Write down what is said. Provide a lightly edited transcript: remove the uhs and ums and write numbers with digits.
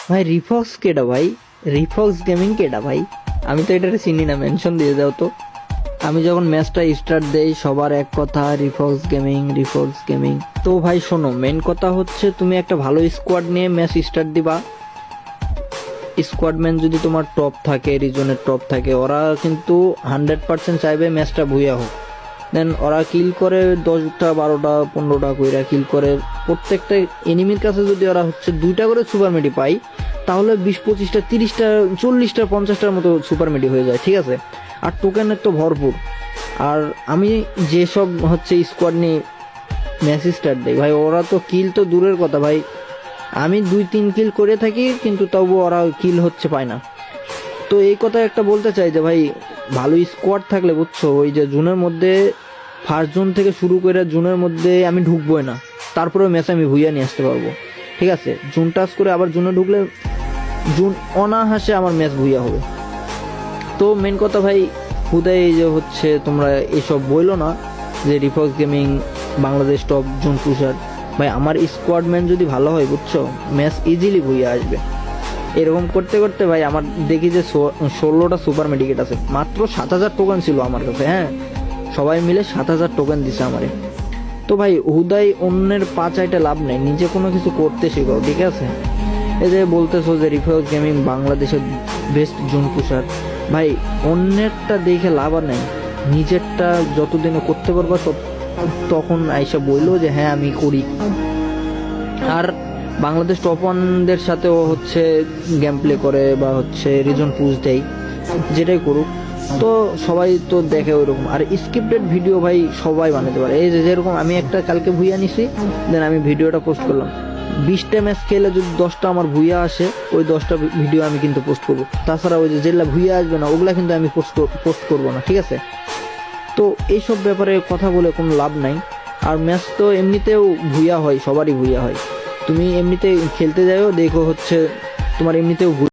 ভাই রিফক্স কেডা ভাই? রিফক্স গেমিং কেডা ভাই? আমি তো এটাকে চিনি না, মেনশন দিয়ে দাও তো। আমি যখন ম্যাচটা স্টার্ট দেই সবার এক কথা, রিফক্স গেমিং রিফক্স গেমিং। তো ভাই শোনো, মেন কথা হচ্ছে তুমি একটা ভালো স্কোয়াড নিয়ে ম্যাচ স্টার্ট দিবা। স্কোয়াডম্যান যদি তোমার টপ থাকে, রিজনের টপ থাকে, ওরা কিন্তু 100% চাইবে ম্যাচটা ভুইয়া হোক। দেন ওরা কিল করে 10টা 12টা 15টা কইরা কিল করে। প্রত্যেকটা এনিমির কাছে যদি ওরা হচ্ছে 2টা করে সুপার মেডি পাই, তাহলে 20 25টা 30টা 40টা 50টার মতো সুপার মেডি হয়ে যায়, ঠিক আছে। আর টোকেনের তো ভরপুর। আর আমি যেসব হচ্ছে স্কোয়াড নিয়ে ম্যাচ স্টার্ট দেয় ভাই, ওরা তো কিল তো দূরের কথা ভাই, আমি 2-3 কিল করে থাকি কিন্তু তবু ওরা কিল হচ্ছে পায় না। তো এই কথা একটা বলতে চাই যে ভাই, ভালো স্কোয়াড থাকলে বুঝছো, ওই যে জুনের মধ্যে ফার্স্ট জোন থেকে শুরু করে জুনের মধ্যে আমি ঢুকবোই না, তারপরে ম্যাচ আমি ভুইয়া নিয়ে আসতে পারবো, ঠিক আছে। জুন টাচ করে আবার জুনে ঢুকলে জুন অনাহাসে আমার ম্যাচ ভুইয়া হবে। তো মেন কথা ভাই, হুদাই এই যে হচ্ছে তোমরা এসব বইলো না যে রিফক্স গেমিং বাংলাদেশ টপ জোন পুষার। ভাই আমার স্কোয়াডম্যান যদি ভালো হয় বুঝছো, ম্যাচ ইজিলি ভুইয়া আসবে। এরকম করতে করতে ভাই আমার দেখি যে 16টা সুপার মেডিকেট আছে, মাত্র 7,000 টোকেন ছিল আমার কাছে। হ্যাঁ, সবাই মিলে 7,000 টোকেন দিছে আমারে। তো ভাই হুদাই অন্যের পা চাইতে লাভ নেই, নিজে কোনো কিছু করতে শেখাও, ঠিক আছে। এই যে বলতেছো যে রিফক্স গেমিং বাংলাদেশের বেস্ট জোন পুষার, ভাই অন্যেরটা দেখে লাভ আর নেই, নিজেরটা যতদিনে করতে পারবা তখন আইসা বললো যে হ্যাঁ আমি করি। আর বাংলাদেশ টপ ওয়ানদের সাথেও হচ্ছে গেম প্লে করে বা হচ্ছে রিজন পুশ দেয়, যেটাই করুক। তো সবাই তো দেখে ওইরকম। আর স্ক্রিপ্টেড ভিডিও ভাই সবাই বানাতে পারে। এই যে যেরকম আমি একটা কালকে ভুইয়া নিছি, দেন আমি ভিডিওটা পোস্ট করলাম। 20টা ম্যাচ খেলে যদি 10টা আমার ভুইয়া আসে, ওই 10টা ভিডিও আমি কিন্তু পোস্ট করবো। তাছাড়া ওই যে যেগুলা ভুইয়া আসবে না ওগুলা কিন্তু আমি পোস্ট করবো না, ঠিক আছে। তো এইসব ব্যাপারে কথা বলে কোনো লাভ নাই। আর ম্যাচ তো এমনিতেও ভুইয়া হয়, সবারই ভুইয়া হয়। তুমি এমনিতে খেলতে যাও, দেখো হচ্ছে তোমার এমনিতেও